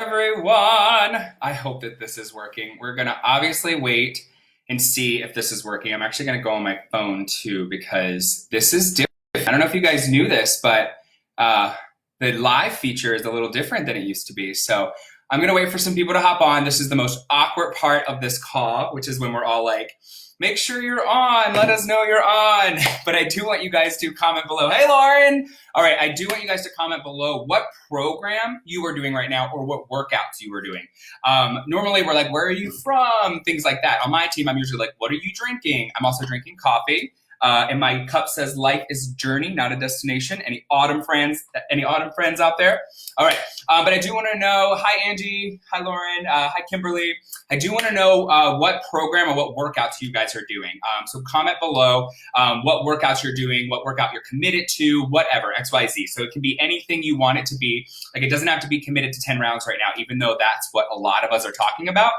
Everyone. I hope that this is working. We're going to obviously wait and see if this is working. I'm actually going to go on my phone too because this is different. I don't know if you guys knew this, but the live feature is a little different than it used to be. So I'm going to wait for some people to hop on. This is the most awkward part of this call, which is when we're all like, make sure you're on. Let us know you're on. But I do want you guys to comment below. Hey, Lauren. All right. I do want you guys to comment below what program you are doing right now or what workouts you are doing. Normally, we're like, where are you from? Things like that. On my team, I'm usually like, what are you drinking? I'm also drinking coffee. And my cup says life is a journey, not a destination. Any autumn friends out there? All right. But I do want to know, hi, Angie. Hi, Lauren. Hi, Kimberly. I do want to know what program or what workouts you guys are doing. So comment below what workouts you're doing, what workout you're committed to, whatever, XYZ. So it can be anything you want it to be. Like, it doesn't have to be committed to 10 rounds right now, even though that's what a lot of us are talking about.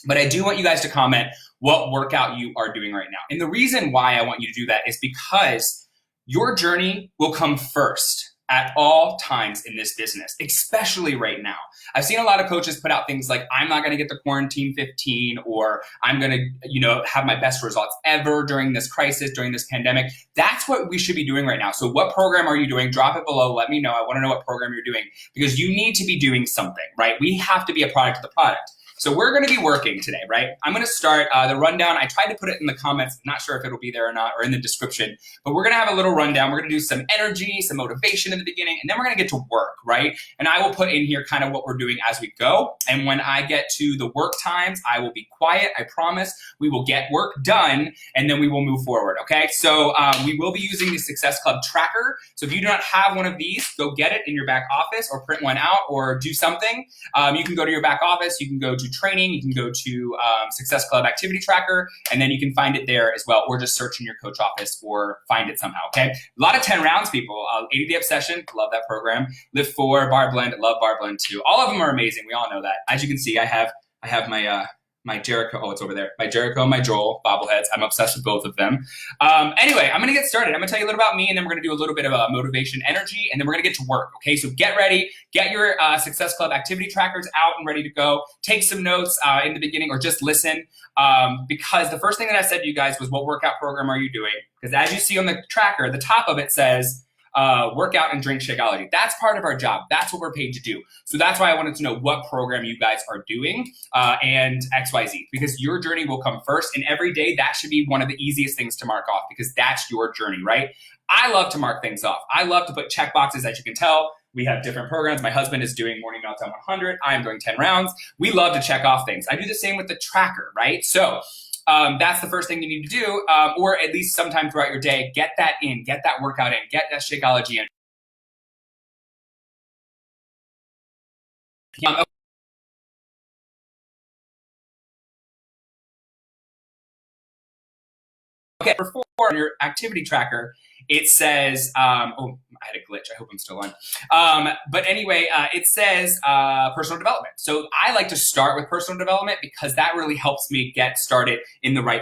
But I do want you guys to comment what workout you are doing right now. And the reason why I want you to do that is because your journey will come first at all times in this business, especially right now. I've seen a lot of coaches put out things like, I'm not going to get the quarantine 15, or I'm going to, have my best results ever during this crisis, during this pandemic. That's what we should be doing right now. So what program are you doing? Drop it below. Let me know. I want to know what program you're doing because you need to be doing something, right? We have to be a product of the product. So we're going to be working today, right? I'm going to start the rundown. I tried to put it in the comments. I'm not sure if it'll be there or not, or in the description, but we're going to have a little rundown. We're going to do some energy, some motivation in the beginning, and then we're going to get to work, right? And I will put in here kind of what we're doing as we go. And when I get to the work times, I will be quiet. I promise we will get work done, and then we will move forward, okay? So we will be using the Success Club tracker. So if you do not have one of these, go get it in your back office or print one out or do something. You can go to your back office. You can go to training, you can go to Success Club activity tracker, and then you can find it there as well, or just search in your coach office or find it somehow, okay? A lot of 10 rounds, people. 80 Day Obsession, love that program. Lift 4, Bar Blend, love Bar Blend too. All of them are amazing. We all know that. As you can see, I have my Jericho, it's over there. My Jericho and my Joel bobbleheads. I'm obsessed with both of them. Anyway, I'm going to get started. I'm going to tell you a little about me, and then we're going to do a little bit of motivation energy, and then we're going to get to work, okay? So get ready. Get your Success Club activity trackers out and ready to go. Take some notes in the beginning or just listen because the first thing that I said to you guys was, what workout program are you doing? Because as you see on the tracker, the top of it says, workout and drink Shakeology. That's part of our job. That's what we're paid to do. So that's why I wanted to know what program you guys are doing and XYZ, because your journey will come first. And every day that should be one of the easiest things to mark off because that's your journey, right? I love to mark things off. I love to put check boxes. As you can tell, we have different programs. My husband is doing Morning Meltdown 100. I am doing 10 rounds. We love to check off things. I do the same with the tracker, right? So that's the first thing you need to do, or at least sometime throughout your day, get that in, get that workout in, get that Shakeology in. Okay, for 4 on your activity tracker, it says, oh, I had a glitch. I hope I'm still on. But anyway, it says personal development. So I like to start with personal development because that really helps me get started in the right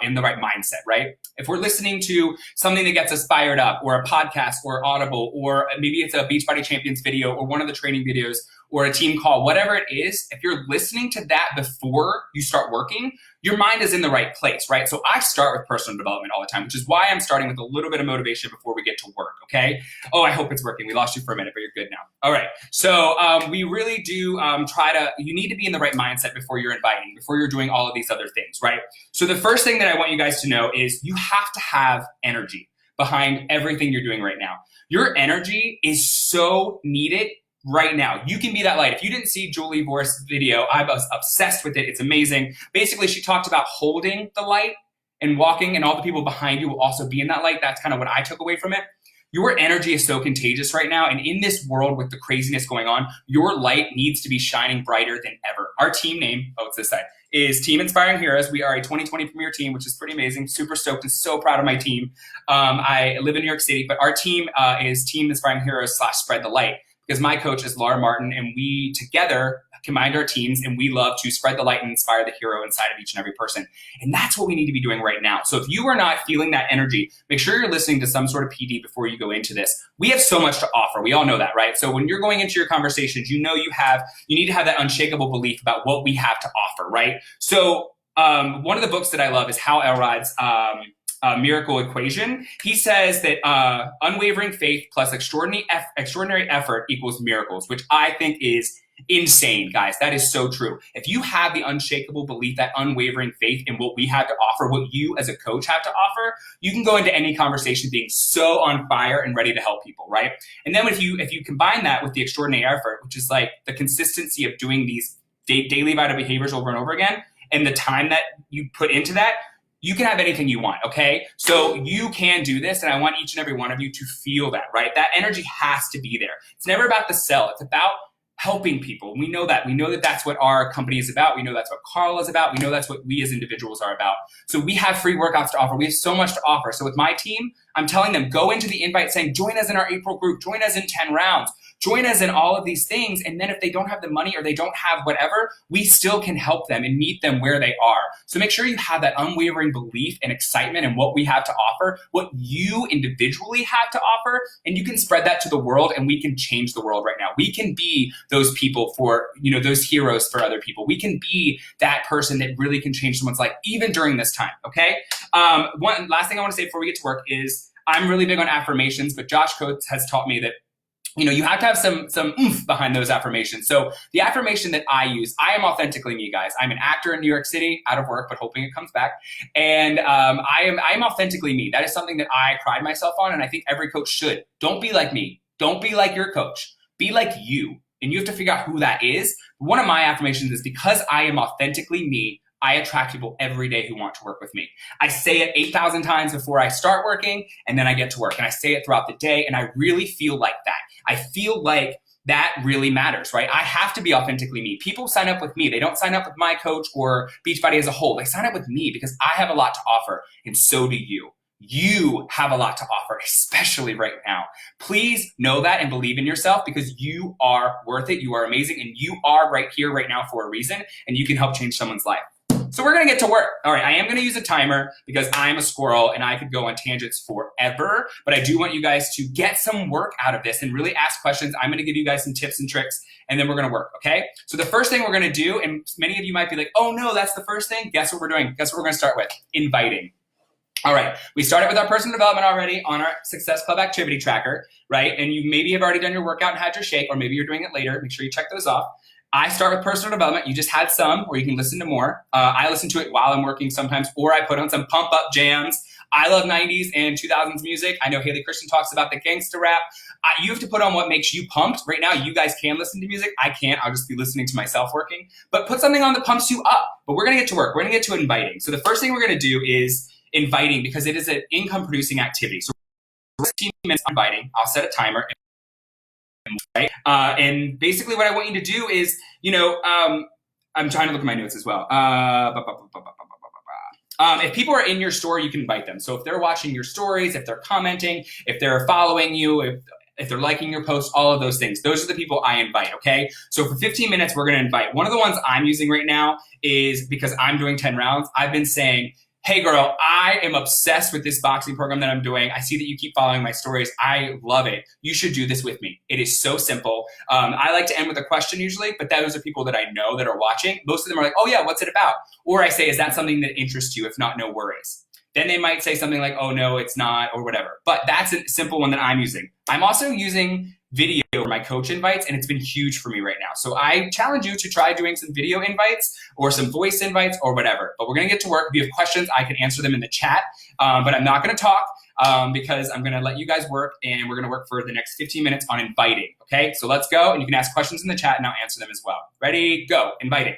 in the right mindset, right? If we're listening to something that gets us fired up, or a podcast or Audible, or maybe it's a Beachbody Champions video or one of the training videos or a team call, whatever it is, if you're listening to that before you start working, your mind is in the right place, right? So I start with personal development all the time, which is why I'm starting with a little bit of motivation before we get to work, okay? Oh, I hope it's working. We lost you for a minute, but you're good now. All right, so we really do you need to be in the right mindset before you're inviting, before you're doing all of these other things, right? So the first thing that I want you guys to know is you have to have energy behind everything you're doing right now. Your energy is so needed right now. You can be that light. If you didn't see Julie Vor's video, I was obsessed with it. It's amazing. Basically, she talked about holding the light and walking, and all the people behind you will also be in that light. That's kind of what I took away from it. Your energy is so contagious right now. And in this world with the craziness going on, your light needs to be shining brighter than ever. Our team name, it's this side, is Team Inspiring Heroes. We are a 2020 Premier team, which is pretty amazing. Super stoked and so proud of my team. I live in New York City, but our team is Team Inspiring Heroes / Spread the Light, because my coach is Laura Martin, and we together combined our teams, and we love to spread the light and inspire the hero inside of each and every person. And that's what we need to be doing right now. So if you are not feeling that energy, make sure you're listening to some sort of PD before you go into this. We have so much to offer. We all know that, right? So when you're going into your conversations, you know you need to have that unshakable belief about what we have to offer, right? So one of the books that I love is Hal Elrod's Miracle Equation. He says that unwavering faith plus extraordinary effort equals miracles, which I think is insane, guys. That is so true. If you have the unshakable belief, that unwavering faith in what we have to offer, what you as a coach have to offer, you can go into any conversation being so on fire and ready to help people, right? And then if you combine that with the extraordinary effort, which is like the consistency of doing these daily vital behaviors over and over again, and the time that you put into that, you can have anything you want, okay? So you can do this, and I want each and every one of you to feel that, right? That energy has to be there. It's never about the sell. It's about helping people. We know that. We know that that's what our company is about. We know that's what Carl is about. We know that's what we as individuals are about. So we have free workouts to offer. We have so much to offer. So with my team, I'm telling them, go into the invite saying, join us in our April group, join us in 10 rounds, join us in all of these things. And then if they don't have the money or they don't have whatever, we still can help them and meet them where they are. So make sure you have that unwavering belief and excitement in what we have to offer, what you individually have to offer, and you can spread that to the world, and we can change the world right now. We can be those people for, those heroes for other people. We can be that person that really can change someone's life, even during this time, okay? One last thing I want to say before we get to work is I'm really big on affirmations, but Josh Coates has taught me that you have to have some oomph behind those affirmations. So the affirmation that I use, I am authentically me, guys. I'm an actor in New York City, out of work, but hoping it comes back. And I am authentically me. That is something that I pride myself on, and I think every coach should. Don't be like me. Don't be like your coach. Be like you. And you have to figure out who that is. One of my affirmations is, because I am authentically me, I attract people every day who want to work with me. I say it 8,000 times before I start working, and then I get to work. And I say it throughout the day, and I really feel like that. I feel like that really matters, right? I have to be authentically me. People sign up with me. They don't sign up with my coach or Beachbody as a whole. They sign up with me because I have a lot to offer, and so do you. You have a lot to offer, especially right now. Please know that and believe in yourself, because you are worth it. You are amazing, and you are right here, right now for a reason, and you can help change someone's life. So we're going to get to work. All right, I am going to use a timer because I'm a squirrel and I could go on tangents forever, but I do want you guys to get some work out of this and really ask questions. I'm going to give you guys some tips and tricks, and then we're going to work, okay? So the first thing we're going to do, and many of you might be like, oh no, that's the first thing. Guess what we're doing? Guess what we're going to start with? Inviting. All right, we started with our personal development already on our Success Club activity tracker, right? And you maybe have already done your workout and had your shake, or maybe you're doing it later. Make sure you check those off. I start with personal development. You just had some, or you can listen to more. I listen to it while I'm working sometimes, or I put on some pump up jams. I love 90s and 2000s music. I know Haley Christian talks about the gangster rap. You have to put on what makes you pumped. Right now, you guys can listen to music. I can't. I'll just be listening to myself working. But put something on that pumps you up. But we're going to get to work. We're going to get to inviting. So the first thing we're going to do is inviting, because it is an income producing activity. So 15 minutes inviting. I'll set a timer. Right? And basically what I want you to do is, I'm trying to look at my notes as well. If people are in your story, you can invite them. So if they're watching your stories, if they're commenting, if they're following you, if they're liking your posts, all of those things, those are the people I invite, okay? So for 15 minutes, we're going to invite. One of the ones I'm using right now is, because I'm doing 10 rounds, I've been saying, hey girl, I am obsessed with this boxing program that I'm doing. I see that you keep following my stories. I love it. You should do this with me. It is so simple. I like to end with a question usually, but those are people that I know that are watching. Most of them are like, oh yeah, what's it about? Or I say, is that something that interests you? If not, no worries. Then they might say something like, oh no, it's not, or whatever. But that's a simple one that I'm using. I'm also using video for my coach invites, and it's been huge for me right now. So I challenge you to try doing some video invites or some voice invites or whatever. But we're going to get to work. If you have questions, I can answer them in the chat. But I'm not going to talk because I'm going to let you guys work, and we're going to work for the next 15 minutes on inviting. Okay, so let's go, and you can ask questions in the chat, and I'll answer them as well. Ready, go, inviting.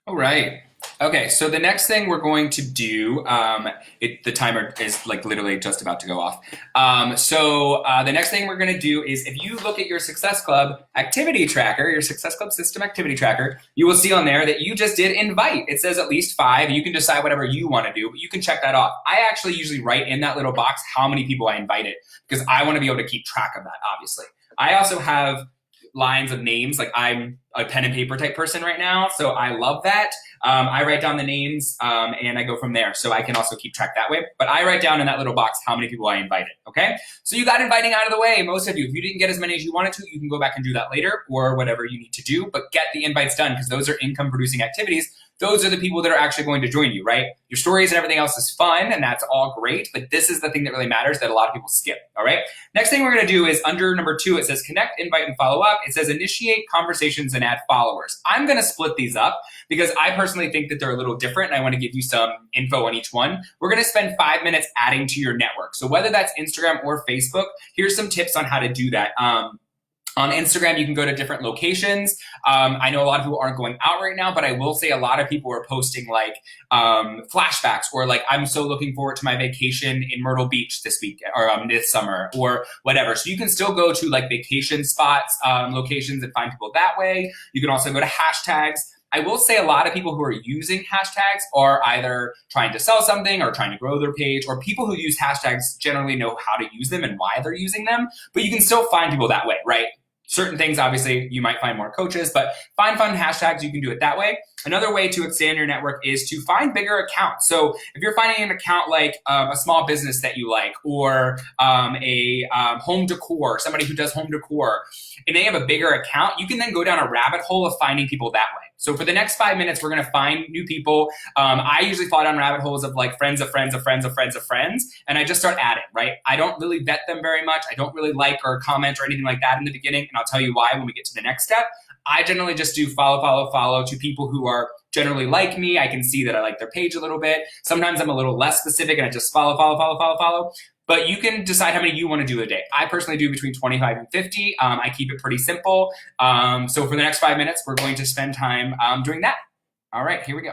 All right. Okay, so the next thing we're going to do, the timer is like literally just about to go off. The next thing we're going to do is if you look at your Success Club activity tracker, your Success Club system activity tracker, you will see on there that you just did invite. It says at least 5. You can decide whatever you want to do, but you can check that off. I actually usually write in that little box how many people I invited because I want to be able to keep track of that, obviously. I also have lines of names. Like I'm a pen and paper type person right now, so I love that. I write down the names and I go from there, so I can also keep track that way. But I write down in that little box how many people I invited, okay? So you got inviting out of the way, most of you. If you didn't get as many as you wanted to, you can go back and do that later or whatever you need to do, but get the invites done because those are income producing activities. Those are the people that are actually going to join you, right? Your stories and everything else is fun and that's all great, but this is the thing that really matters that a lot of people skip, all right? Next thing we're gonna do is under number 2, it says connect, invite, and follow up. It says initiate conversations and add followers. I'm gonna split these up because I personally think that they're a little different and I wanna give you some info on each one. We're gonna spend 5 minutes adding to your network. So whether that's Instagram or Facebook, here's some tips on how to do that. On Instagram, you can go to different locations. I know a lot of people aren't going out right now, but I will say a lot of people are posting like flashbacks or like, I'm so looking forward to my vacation in Myrtle Beach this week or this summer or whatever. So you can still go to like vacation spots, locations and find people that way. You can also go to hashtags. I will say a lot of people who are using hashtags are either trying to sell something or trying to grow their page, or people who use hashtags generally know how to use them and why they're using them, but you can still find people that way, right? Certain things, obviously, you might find more coaches, but find fun hashtags, you can do it that way. Another way to expand your network is to find bigger accounts. So if you're finding an account like a small business that you like, or a home decor, somebody who does home decor, and they have a bigger account, you can then go down a rabbit hole of finding people that way. So for the next 5 minutes, we're going to find new people. I usually fall down rabbit holes of like friends of friends of friends of friends of friends, and I just start adding, right? I don't really vet them very much. I don't really like or comment or anything like that in the beginning, and I'll tell you why when we get to the next step. I generally just do follow, follow, follow to people who are generally like me. I can see that I like their page a little bit. Sometimes I'm a little less specific and I just follow, follow, follow, follow, follow. But you can decide how many you want to do a day. I personally do between 25 and 50. I keep it pretty simple. So for the next 5 minutes, we're going to spend time doing that. All right, here we go.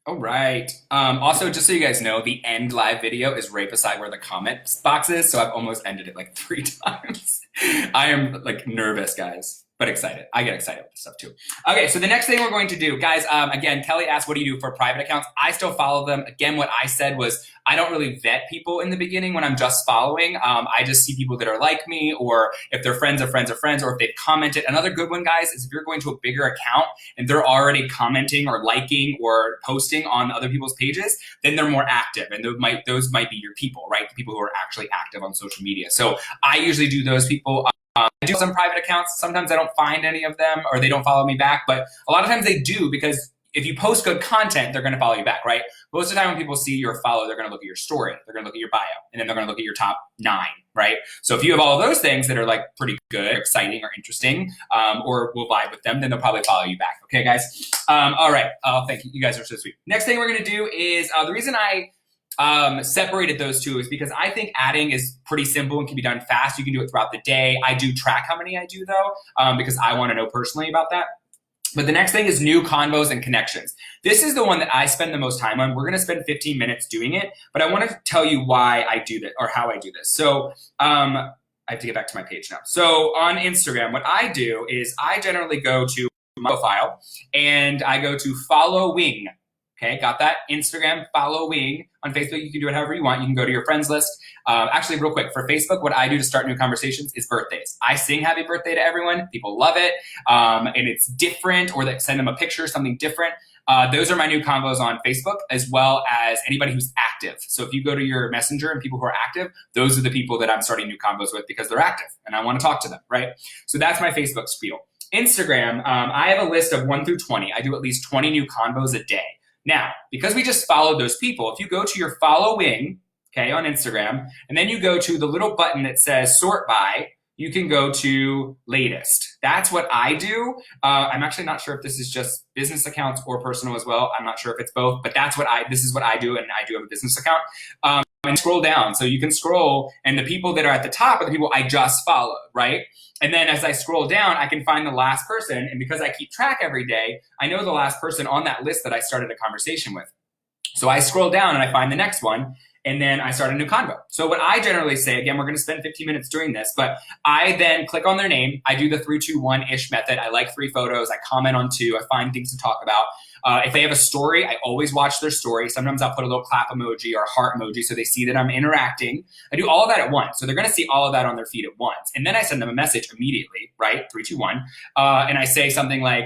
All right. Also, just so you guys know, the end live video is right beside where the comment box is, so I've almost ended it like 3 times. I am like nervous, guys, but excited. I get excited with this stuff too. Okay, so the next thing we're going to do, guys, again, Kelly asked, what do you do for private accounts? I still follow them. Again, what I said was I don't really vet people in the beginning when I'm just following. I just see people that are like me, or if they're friends of friends of friends, or if they've commented. Another good one, guys, is if you're going to a bigger account and they're already commenting or liking or posting on other people's pages, then they're more active, and those might be your people, right? The people who are actually active on social media. So I usually do those people. I do some private accounts. Sometimes I don't find any of them, or they don't follow me back, but a lot of times they do, because if you post good content, they're going to follow you back, right? Most of the time when people see your follow, they're going to look at your story, they're going to look at your bio, and then they're going to look at your top 9, right? So if you have all of those things that are like pretty good, or exciting, or interesting, or will vibe with them, then they'll probably follow you back. Okay, guys? All right. Oh, thank you. You guys are so sweet. Next thing we're going to do is the reason I separated those two is because I think adding is pretty simple and can be done fast. You can do it throughout the day. I do track how many I do though, because I want to know personally about that. But the next thing is new convos and connections. This is the one that I spend the most time on. We're going to spend 15 minutes doing it, but I want to tell you why I do that, or how I do this. So I have to get back to my page now. So on Instagram, what I do is I generally go to my profile and I go to following. Okay, got that? Instagram, following. On Facebook, you can do it however you want. You can go to your friends list. Actually, real quick, for Facebook, what I do to start new conversations is birthdays. I sing happy birthday to everyone. People love it. And it's different, or send them a picture, something different. Those are my new combos on Facebook, as well as anybody who's active. So if you go to your messenger and people who are active, those are the people that I'm starting new combos with because they're active and I want to talk to them, right? So that's my Facebook spiel. Instagram, I have a list of 1 through 20. I do at least 20 new combos a day. Now, because we just followed those people, if you go to your following, okay, on Instagram, and then you go to the little button that says sort by, you can go to latest. That's what I do. I'm actually not sure if this is just business accounts or personal as well. I'm not sure if it's both, but this is what I do, and I do have a business account. And scroll down. So you can scroll, and the people that are at the top are the people I just followed, right? And then as I scroll down, I can find the last person. And because I keep track every day, I know the last person on that list that I started a conversation with. So I scroll down and I find the next one, and then I start a new convo. So what I generally say, again, we're going to spend 15 minutes doing this, but I then click on their name. I do the 3-2-1-ish method. I like 3 photos. I comment on 2. I find things to talk about. If they have a story, I always watch their story. Sometimes I'll put a little clap emoji or heart emoji so they see that I'm interacting. I do all of that at once. So they're going to see all of that on their feed at once. And then I send them a message immediately, right? 3, 2, 1. And I say something like,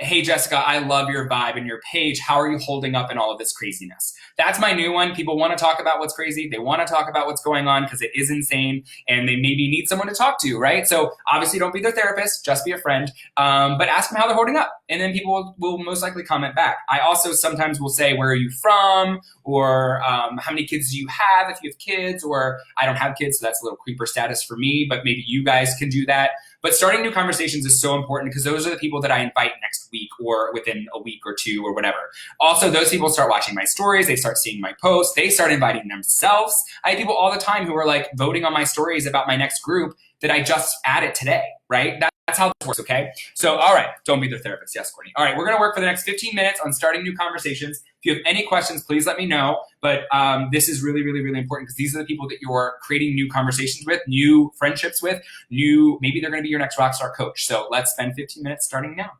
hey, Jessica, I love your vibe and your page. How are you holding up in all of this craziness? That's my new one. People want to talk about what's crazy. They want to talk about what's going on because it is insane and they maybe need someone to talk to, right? So obviously don't be their therapist, just be a friend, but ask them how they're holding up. And then people will most likely comment back. I also sometimes will say, where are you from? Or how many kids do you have if you have kids? Or I don't have kids, so that's a little creeper status for me, but maybe you guys can do that. But starting new conversations is so important because those are the people that I invite next week or within a week or two or whatever. Also, those people start watching my stories. They start seeing my posts. They start inviting themselves. I have people all the time who are like voting on my stories about my next group that I just added today, right? That's how this works, okay? So, all right, don't be their therapist. Yes, Courtney. All right, we're going to work for the next 15 minutes on starting new conversations. If you have any questions, please let me know. But this is really, really, really important because these are the people that you're creating new conversations with, new friendships with, maybe they're going to be your next rockstar coach. So let's spend 15 minutes starting now.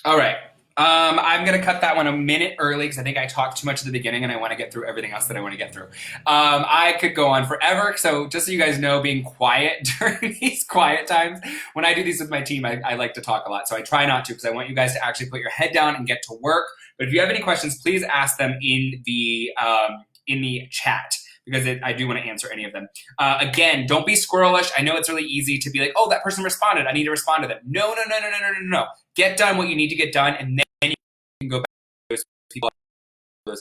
All right. I'm going to cut that one a minute early because I think I talked too much at the beginning and I want to get through everything else that I want to get through. I could go on forever. So, just so you guys know, being quiet during these quiet times, when I do these with my team, I like to talk a lot. So, I try not to because I want you guys to actually put your head down and get to work. But if you have any questions, please ask them in the chat because I do want to answer any of them. Again, don't be squirrelish. I know it's really easy to be like, oh, that person responded. I need to respond to them. No, no, no, no, no, no, no, no. Get done what you need to get done, and then you can go back to those people.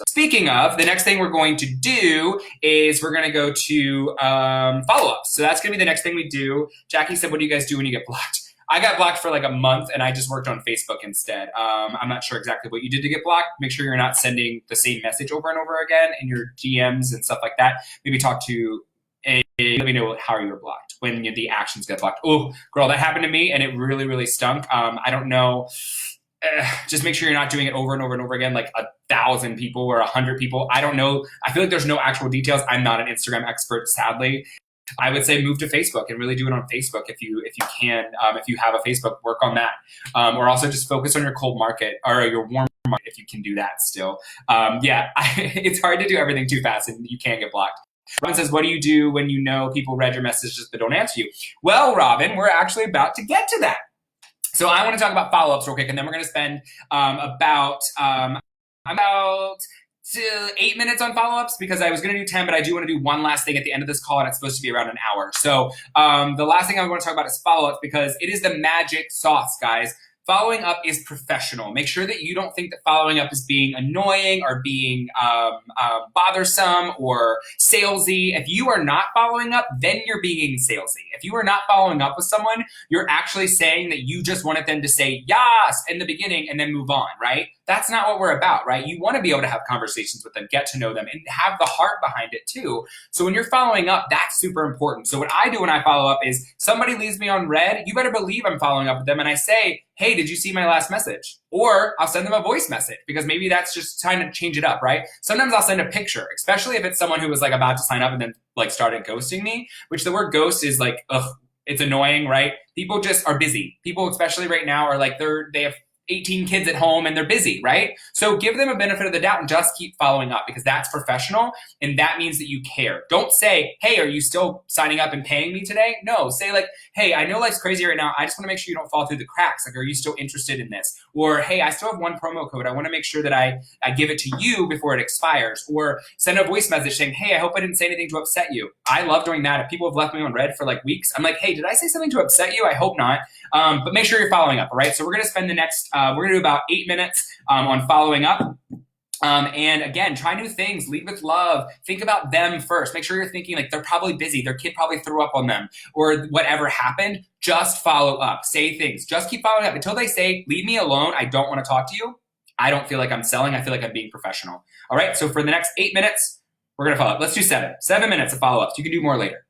Speaking of, the next thing we're going to do is we're going to go to follow-ups. So that's going to be the next thing we do. Jackie said, what do you guys do when you get blocked? I got blocked for like a month and I just worked on Facebook instead. I'm not sure exactly what you did to get blocked. Make sure you're not sending the same message over and over again in your DMs and stuff like that. Maybe talk to let me know how you were blocked when the actions get blocked. Oh, girl, that happened to me and it really, really stunk. I don't know. Just make sure you're not doing it over and over and over again, like 1,000 people or 100 people. I don't know. I feel like there's no actual details. I'm not an Instagram expert, sadly. I would say move to Facebook and really do it on Facebook if you can. If you have a Facebook, work on that, or also just focus on your cold market or your warm market if you can do that still. It's hard to do everything too fast and you can get blocked. Robin says, what do you do when you know people read your messages but don't answer you? Well, Robin, we're actually about to get to that. So I want to talk about follow-ups real quick, and then we're going to spend about 8 minutes on follow-ups because I was going to do 10, but I do want to do one last thing at the end of this call, and it's supposed to be around an hour. So the last thing I want to talk about is follow-ups because it is the magic sauce, guys. Following up is professional. Make sure that you don't think that following up is being annoying or being bothersome or salesy. If you are not following up, then you're being salesy. If you are not following up with someone, you're actually saying that you just wanted them to say yes in the beginning and then move on, right? That's not what we're about, right? You want to be able to have conversations with them, get to know them, and have the heart behind it too. So when you're following up, that's super important. So what I do when I follow up is somebody leaves me on red, you better believe I'm following up with them and I say, hey, did you see my last message? Or I'll send them a voice message because maybe that's just trying to change it up, right? Sometimes I'll send a picture, especially if it's someone who was like about to sign up and then like started ghosting me, which the word ghost is like, ugh, it's annoying, right? People just are busy. People, especially right now, are like they have 18 kids at home and they're busy, right? So give them a benefit of the doubt and just keep following up because that's professional and that means that you care. Don't say, hey, are you still signing up and paying me today? No, say like, hey, I know life's crazy right now. I just want to make sure you don't fall through the cracks. Like, are you still interested in this? Or, hey, I still have one promo code. I want to make sure that I give it to you before it expires. Or send a voice message saying, hey, I hope I didn't say anything to upset you. I love doing that. If people have left me on red for like weeks, I'm like, hey, did I say something to upset you? I hope not. But make sure you're following up, all right? So we're going to spend the next, we're going to do about 8 minutes on following up. And again, try new things, lead with love, think about them first. Make sure you're thinking like they're probably busy, their kid probably threw up on them or whatever happened. Just follow up, say things, just keep following up until they say, leave me alone. I don't want to talk to you. I don't feel like I'm selling. I feel like I'm being professional. All right. So for the next 8 minutes, we're going to follow up. Let's do 7 minutes of follow-ups. You can do more later.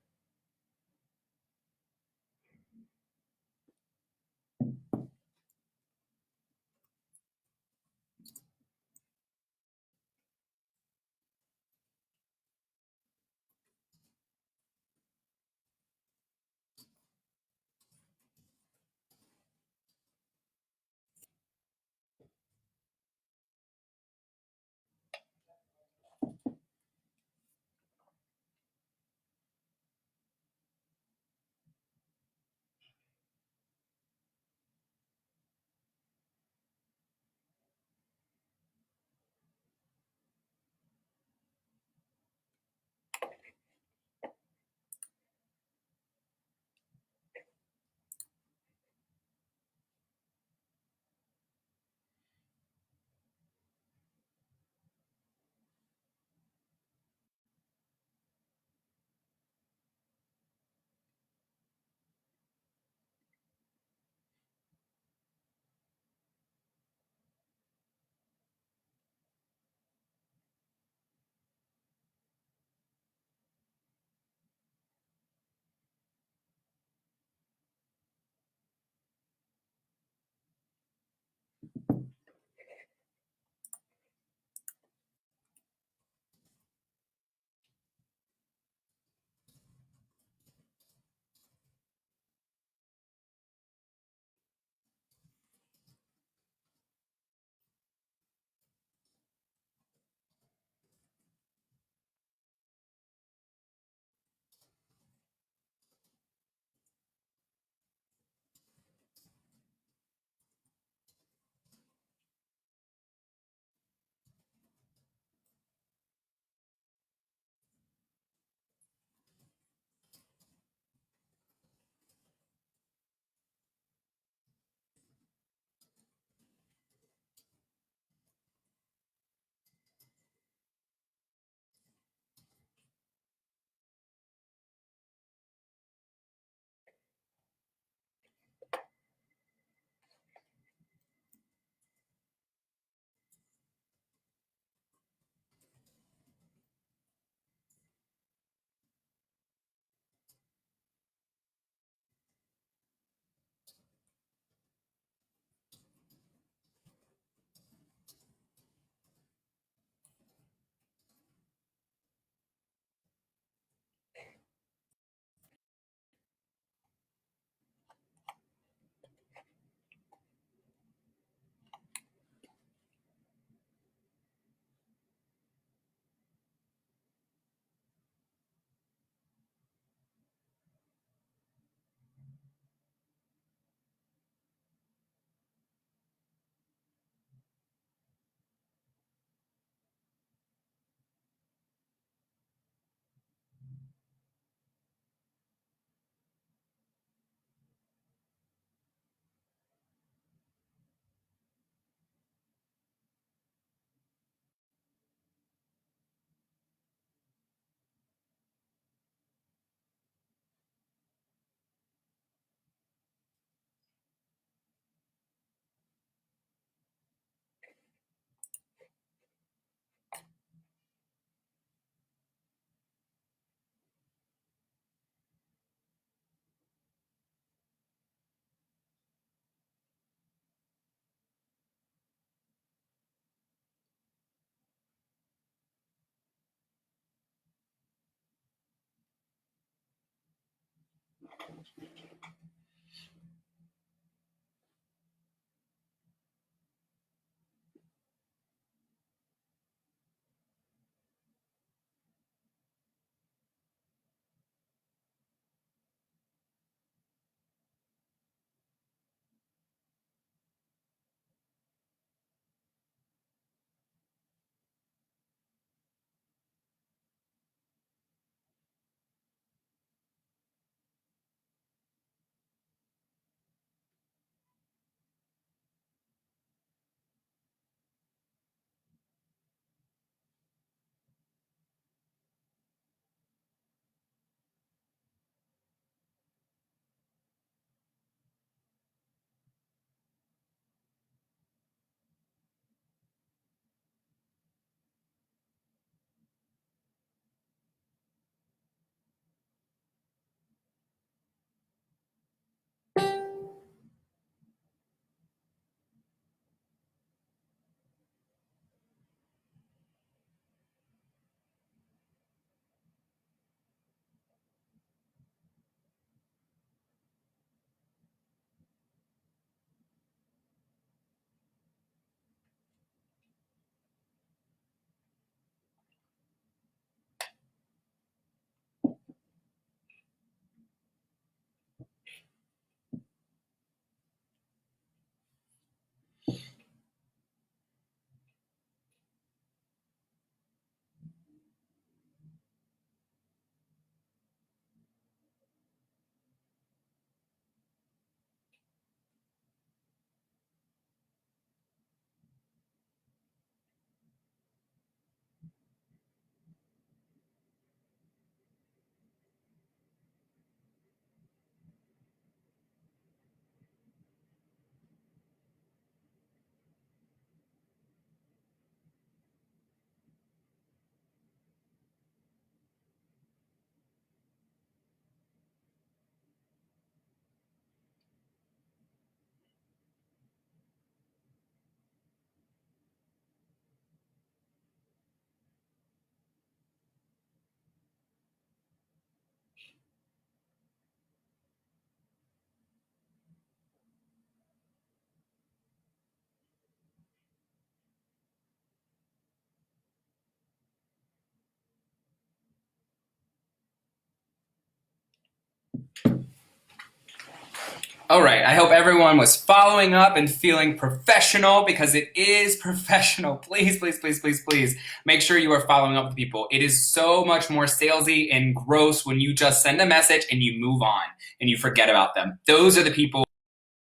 All right, I hope everyone was following up and feeling professional because it is professional. Please, please, please, please, please make sure you are following up with people. It is so much more salesy and gross when you just send a message and you move on and you forget about them. Those are the people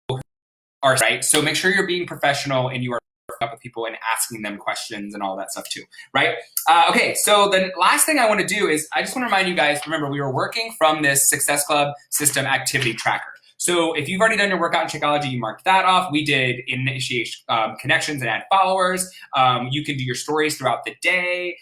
who are right. So make sure you're being professional and you are up with people and asking them questions and all that stuff too, right? Okay, so the last thing I want to do is I just want to remind you guys, remember, we were working from this Success Club system activity tracker. So if you've already done your workout in Shakeology, you marked that off. We did initiate connections and add followers. You can do your stories throughout the day.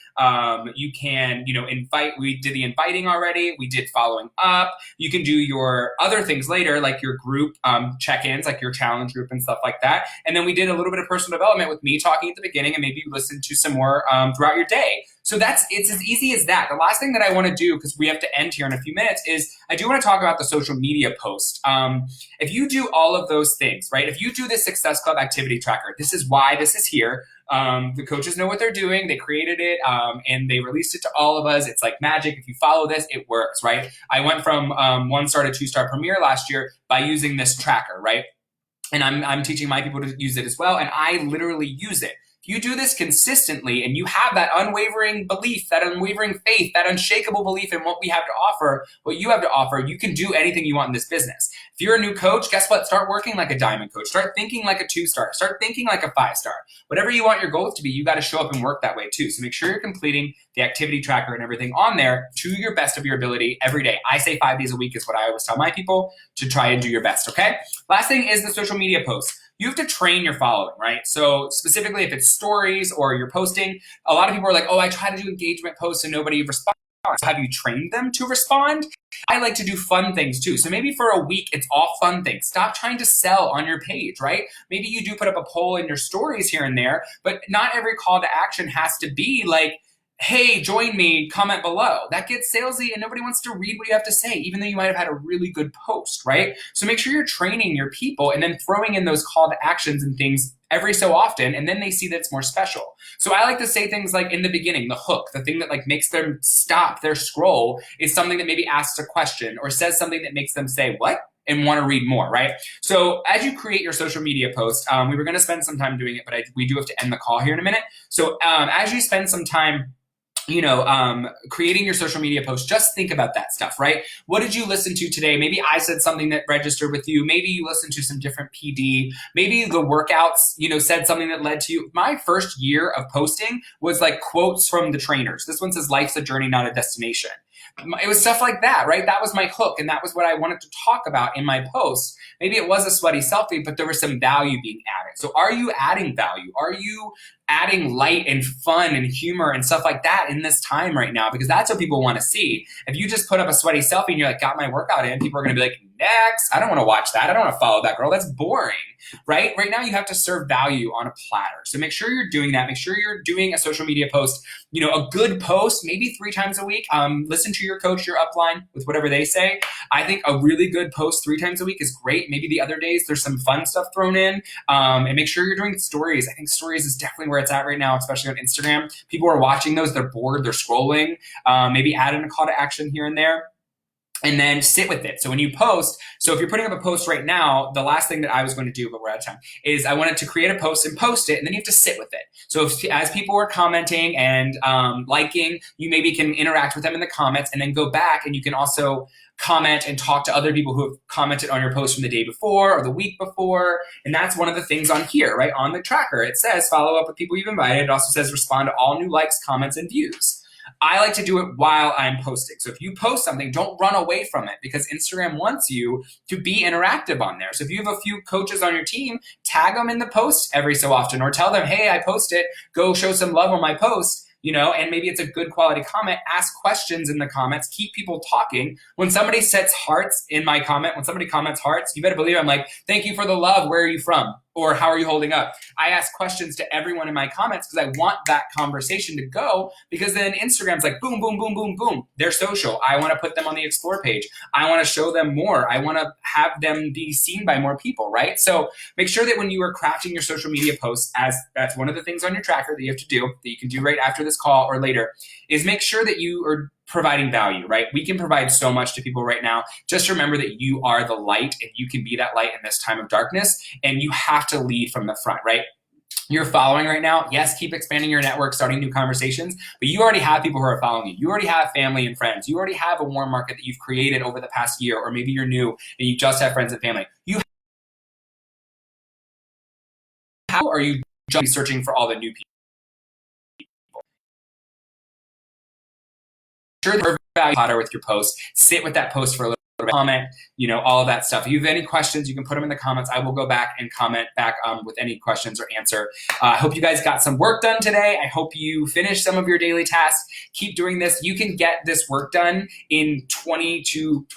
You can, invite. We did the inviting already. We did following up. You can do your other things later, like your group check-ins, like your challenge group and stuff like that. And then we did a little bit of personal development with me talking at the beginning, and maybe you listen to some more throughout your day. So it's as easy as that. The last thing that I want to do, because we have to end here in a few minutes, is I do want to talk about the social media post. If you do all of those things, right? If you do this Success Club activity tracker, this is why this is here. The coaches know what they're doing. They created it and they released it to all of us. It's like magic. If you follow this, it works, right? I went from 1-star to 2-star Premier last year by using this tracker, right? And I'm teaching my people to use it as well. And I literally use it. If you do this consistently and you have that unwavering belief, that unwavering faith, that unshakable belief in what we have to offer, what you have to offer, you can do anything you want in this business. If you're a new coach, guess what? Start working like a diamond coach. Start thinking like a 2-star. Start thinking like a 5-star. Whatever you want your goals to be, you got to show up and work that way too. So make sure you're completing the activity tracker and everything on there to your best of your ability every day. I say 5 days a week is what I always tell my people to try and do your best, okay? Last thing is the social media posts. You have to train your following, right? So specifically if it's stories or you're posting, a lot of people are like, oh, I try to do engagement posts and nobody responds. Have you trained them to respond? I like to do fun things too. So maybe for a week, it's all fun things. Stop trying to sell on your page, right? Maybe you do put up a poll in your stories here and there, but not every call to action has to be like, hey, join me, comment below. That gets salesy and nobody wants to read what you have to say, even though you might have had a really good post, right? So make sure you're training your people and then throwing in those call to actions and things every so often, and then they see that it's more special. So I like to say things like in the beginning, the hook, the thing that like makes them stop their scroll is something that maybe asks a question or says something that makes them say, what? And want to read more, right? So as you create your social media post, we were going to spend some time doing it, but we do have to end the call here in a minute. So as you spend some time creating your social media post, just think about that stuff, right? What did you listen to today? Maybe I said something that registered with you. Maybe you listened to some different PD. Maybe the workouts, said something that led to you. My first year of posting was like quotes from the trainers. This one says, life's a journey, not a destination. It was stuff like that, right? That was my hook, and that was what I wanted to talk about in my post. Maybe it was a sweaty selfie, but there was some value being added. So are you adding value? Are you adding light and fun and humor and stuff like that in this time right now? Because that's what people want to see. If you just put up a sweaty selfie and you're like, got my workout in, people are going to be like, next. I don't want to watch that. I don't want to follow that girl. That's boring, right? Right now you have to serve value on a platter. So make sure you're doing that. Make sure you're doing a social media post, a good post, maybe 3 times a week. Listen to your coach, your upline with whatever they say. I think a really good post 3 times a week is great. Maybe the other days there's some fun stuff thrown in, and make sure you're doing stories. I think stories is definitely where it's at right now, especially on Instagram. People are watching those. They're bored. They're scrolling. Maybe add in a call to action here and there. And then sit with it. So when you post, so if you're putting up a post right now, the last thing that I was going to do, but we're out of time, is I wanted to create a post and post it, and then you have to sit with it. So as people are commenting and liking, you maybe can interact with them in the comments and then go back, and you can also comment and talk to other people who have commented on your post from the day before or the week before. And that's one of the things on here, right? On the tracker, it says follow up with people you've invited. It also says respond to all new likes, comments, and views. I like to do it while I'm posting. So if you post something, don't run away from it, because Instagram wants you to be interactive on there. So if you have a few coaches on your team, tag them in the post every so often, or tell them, hey, I posted, go show some love on my post. And maybe it's a good quality comment. Ask questions in the comments. Keep people talking. When somebody sets hearts in my comment, when somebody comments hearts, you better believe I'm like, thank you for the love. Where are you from? Or how are you holding up? I ask questions to everyone in my comments because I want that conversation to go, because then Instagram's like boom, boom, boom, boom, boom. They're social. I want to put them on the explore page. I want to show them more. I want to have them be seen by more people, right? So make sure that when you are crafting your social media posts, as that's one of the things on your tracker that you have to do, that you can do right after this call or later, is make sure that you are providing value, right? We can provide so much to people right now. Just remember that you are the light, and you can be that light in this time of darkness, and you have to lead from the front, right? You're following right now. Yes, keep expanding your network, starting new conversations, but you already have people who are following you. You already have family and friends. You already have a warm market that you've created over the past year, or maybe you're new and you just have friends and family. How are you just searching for all the new people? Sure, the value Potter with your post. Sit with that post for a little bit, comment, all of that stuff. If you have any questions, you can put them in the comments. I will go back and comment back with any questions or answer. I hope you guys got some work done today. I hope you finished some of your daily tasks. Keep doing this. You can get this work done in 20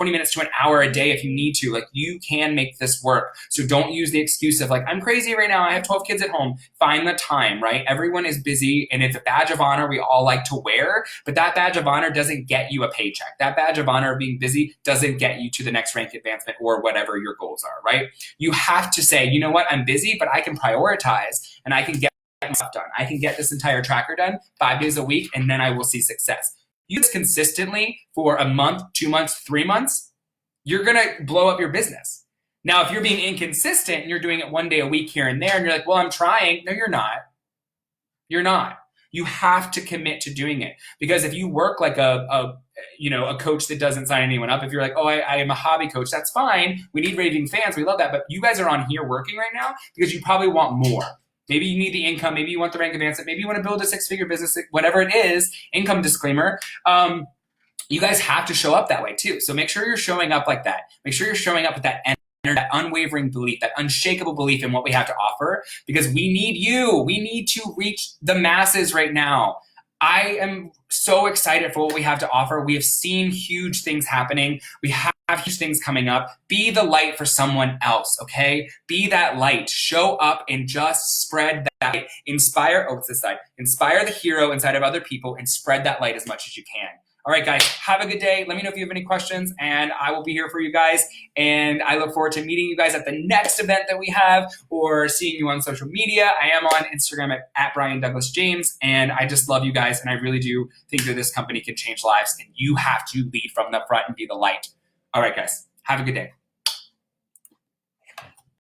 minutes to an hour a day if you need to. Like, you can make this work. So don't use the excuse of like, I'm crazy right now. I have 12 kids at home. Find the time, right? Everyone is busy, and it's a badge of honor we all like to wear, but that badge of honor doesn't get you a paycheck. That badge of honor of being busy doesn't get you to the next rank advancement or whatever your goals are, right? You have to say, you know what, I'm busy, but I can prioritize and I can get stuff done. I can get this entire tracker done 5 days a week, and then I will see success. You do this consistently for a month, 2 months, 3 months, you're going to blow up your business. Now, if you're being inconsistent and you're doing it 1 day a week here and there, and you're like, well, I'm trying. No, you're not. You're not. You have to commit to doing it, because if you work like a coach that doesn't sign anyone up, if you're like, oh, I am a hobby coach, that's fine. We need raving fans. We love that. But you guys are on here working right now because you probably want more. Maybe you need the income. Maybe you want the rank advancement. Maybe you want to build a 6-figure business, whatever it is, income disclaimer. You guys have to show up that way too. So make sure you're showing up like that. Make sure you're showing up with that that unwavering belief, that unshakable belief in what we have to offer, because we need you. We need to reach the masses right now. I am so excited for what we have to offer. We have seen huge things happening. We have huge things coming up. Be the light for someone else, okay? Be that light. Show up and just spread that light. Inspire, oh, it's this side. Inspire the hero inside of other people and spread that light as much as you can. All right, guys, have a good day. Let me know if you have any questions, and I will be here for you guys. And I look forward to meeting you guys at the next event that we have or seeing you on social media. I am on Instagram at Brian Douglas James, and I just love you guys, and I really do think that this company can change lives, and you have to lead from the front and be the light. All right, guys, have a good day.